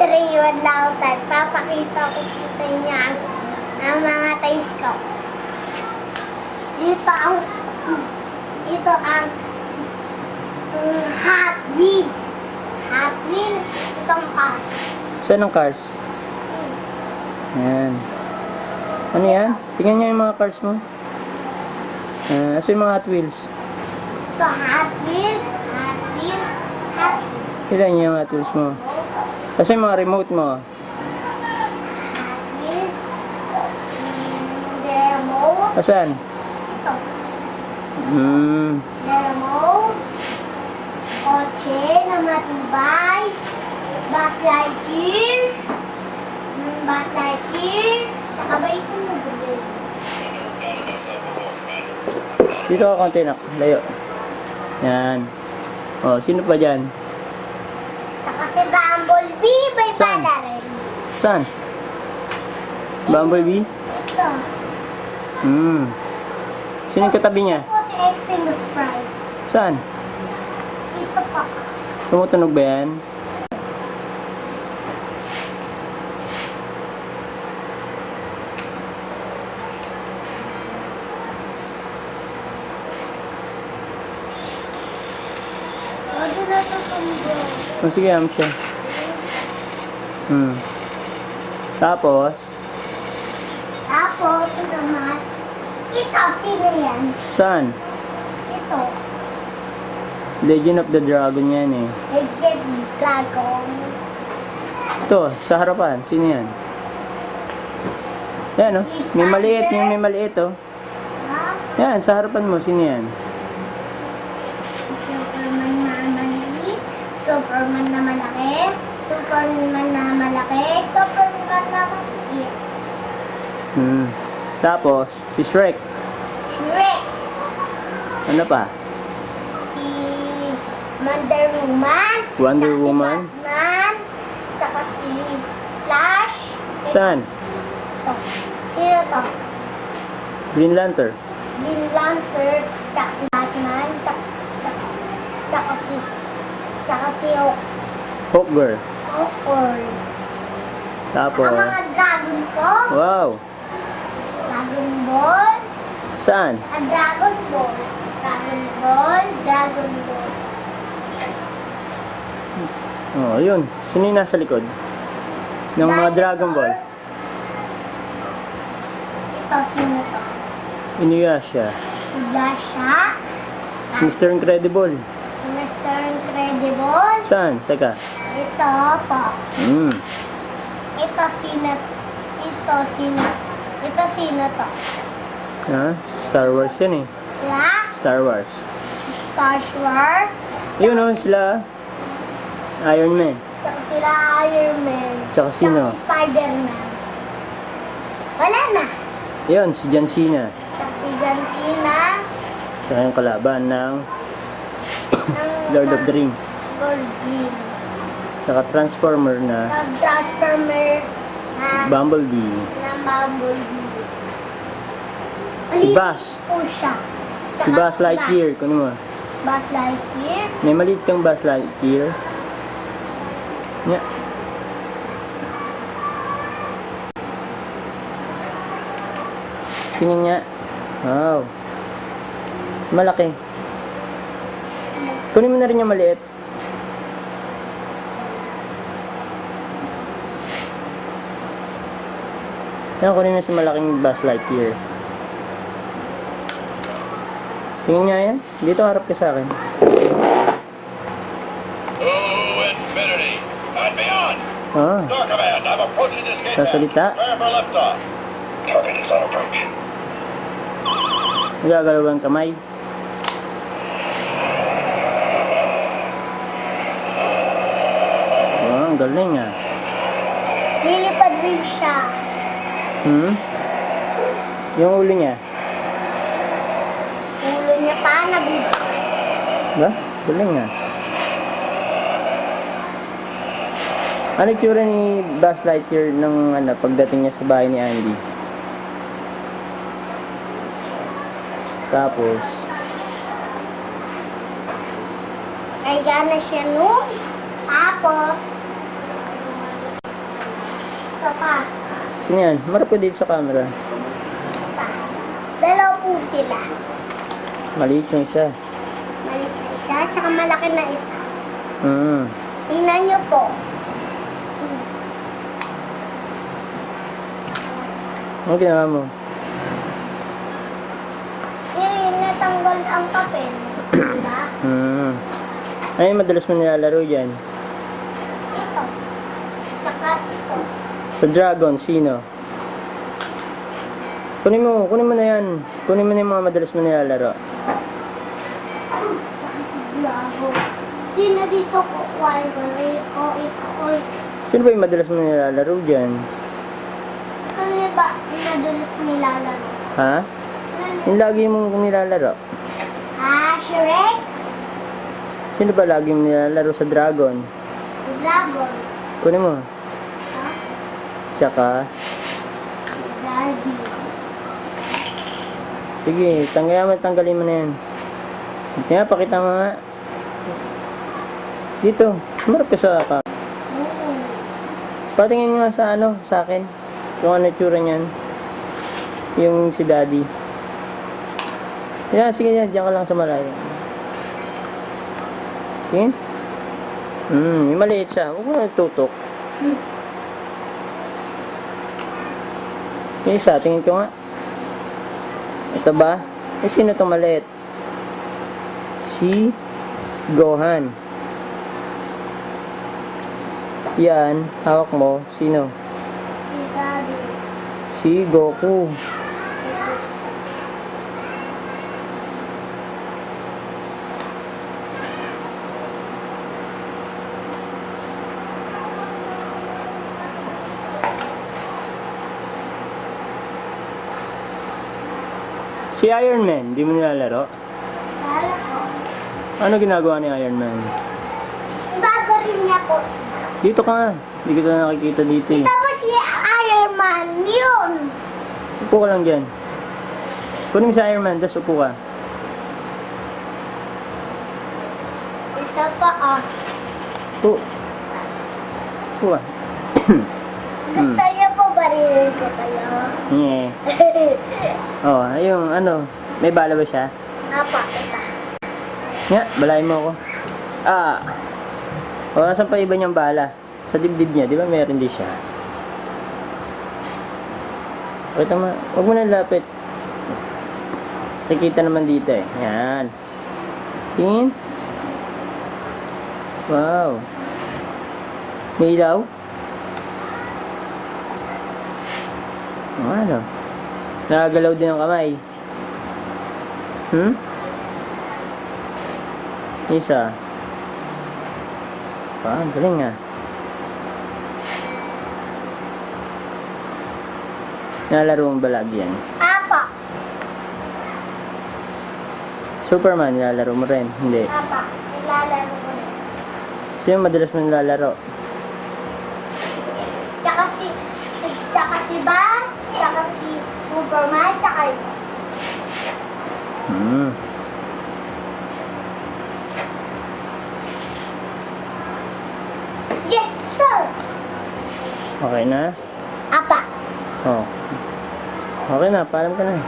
3 lautan. Papakita ko po sa inyo ang mga toys ko. Ito ang Hot Wheels. Hot Wheels, itong cars. Saan ang cars? Ayan. Ano yan? Tingnan niyo yung mga cars mo. Asa yung mga Hot Wheels? Ito, Hot Wheels, Hot Wheels, Hot Wheels. Ilan yung Hot Wheels mo? Asa yung mga remote mo? Hot Wheels, the remote. Asan? Ito, the remote. Kotse na matibay. Buzz Lightyear. Buzz Lightyear. Nakabay ko mo buli. Dito ka konti na. Layo. Yan. Oh, sino pa dyan? Saka si Bumblebee, may Saan? pala rin. Saan? Bumblebee? Ito. Sino yung katabi niya? Ito si Optimus Prime. Saan? Ito pa. Tumutunog ba yan? Ano na ito tumunog? Oh, sige, am siya. Tapos, Tapos, ito naman. Ito, sino yan? saan? Ito. Legend of the Dragon yan eh. Legend Dragon. Ito, sa harapan. Sino yan? Yan oh. May maliit, yung may maliit oh. Ha? Yan, sa harapan mo. Sino yan? Superman na maliit. Superman na malaki. Superman na malaki. Superman na maliit. Tapos, si Shrek. Shrek. Ano pa? Si Wonder Woman. Wonder Tsaka Woman. Si Batman. Tsaka si Flash. Saan? Ito. Sino to? Green Lantern. Green Lantern. Tsaka si Batman. Tsaka si Hawkgirl. Hawkeye. Tapos, Ang mga dragon ko. wow. Dragon Ball. Saan? Dragon Ball. Dragon Ball. Dragon Ball. Oh, yun. Sino yung nasa likod? Ng mga Dragon Ball. Ito, sino to? Inuyasha. Yasha. Mr. Incredible. Mr. Incredible. Saan? Teka. Ito po. Ito sino? Ito sino? Ito sino to? Ha? Star Wars yan eh. Sila? Star Wars. Star Wars. Yun oh, sila. Iron Man. Tsaka sila Iron Man. Tsaka sino? Tsaka si Spider-Man. Wala na. Yun, si John Cena. Tsaka si John Cena. Siya yung kalaban ng Lord of the Rings. Lord of the Rings. Saka Transformer na Transformer na Bumblebee. ng Bumblebee. Si Buzz. Po siya. Si Buzz Lightyear. Kunin mo. Buzz Lightyear. May maliit kang Buzz Lightyear. Nya. Tingnan niya. Wow. Malaki. Kunin mo na rin yung maliit. Yan, kunin mo sa malaking Buzz Lightyear. Tingnan niya yan. Dito harap ka sa akin. Infinity and beyond. Star Command, I'm approaching this gate. Sasalita. Prepare for liftoff. Target is on approach. Nagagalaw ang kamay. Wow, ang galing ah. Lilipad rin siya. Yung ulo niya. Ulo niya pa nabubuhay. Ba? Galing ah. Ano itsura ni Buzz Lightyear nung pagdating niya sa bahay ni Andy? Tapos, ay gana siya nun. Tapos, pa. Sino yan? Marap ko dito sa camera. Pa. Dalawa po sila. Maliit yung isa. Maliit na isa, tsaka malaki na isa. Hmm. Tingnan niyo po. Ano ginawa mo? Natanggal ang papel. Diba? Hmm. Ay, madalas mo nilalaro dyan. Ito. Tsaka ito. Sa Dragon, sino? Kunin mo na yan. Kunin mo na yung mga madalas mo nilalaro. Bravo. Sino dito kukuhain ko? Ito. Sino ba yung madalas mo nilalaro dyan? Ano ba madalas nilalaro? Ha? Yung lagi mong nilalaro. Shrek? Sino ba lagi mong nilalaro sa Dragon? Dragon. Kunin mo. Ha? Tsaka, Daddy. sige, tanggalin mo na yan. Kaya, pakita mo nga. Dito, marap ka sa camera. Patingin nga sa sa akin. Kung ano tsura niyan. Yung si Daddy. Yeah, sige yan, diyan ka lang sa malayo. Tingin? Yung maliit siya. Huwag mo na tutok. Yung isa, tingin ko nga. Ito ba? Eh, sino itong maliit? Si Gohan. Yan, hawak mo. Sino? Si Daddy. Si Goku. Si Iron Man, di mo nilalaro? Kala ko. Ano ginagawa ni Iron Man? Babaril niya po. Dito ka nga. Hindi kita nakikita dito eh. Ito po si Iron Man. Yun. Upo ka lang dyan. Kunin mo si Iron Man, tapos upo ka. Ito pa Upo. Upo ka. Gusto niyo po barilin ko kayo? Yeah. Oh, yung may bala ba siya? Apa, ito. Nga, balayin mo ako. O, nasan pa iba niyang bala? Sa dibdib niya, di ba meron din siya? Pakita mo, huwag mo na lapit. Nakikita naman dito eh. Yan. Tingin. Wow. May ilaw? Ano? Nakagalaw din ang kamay. Isa. Galing nga. Nilalaro mong balag yan. Apa. Superman, nilalaro mo rin. Hindi. Apa. Nilalaro ko rin. Sino madalas mo nilalaro? Tsaka si Bas, tsaka si Superman, tsaka ito. Yes, sir! Okay na? Apa. Oh. Okay na, paalam ka na.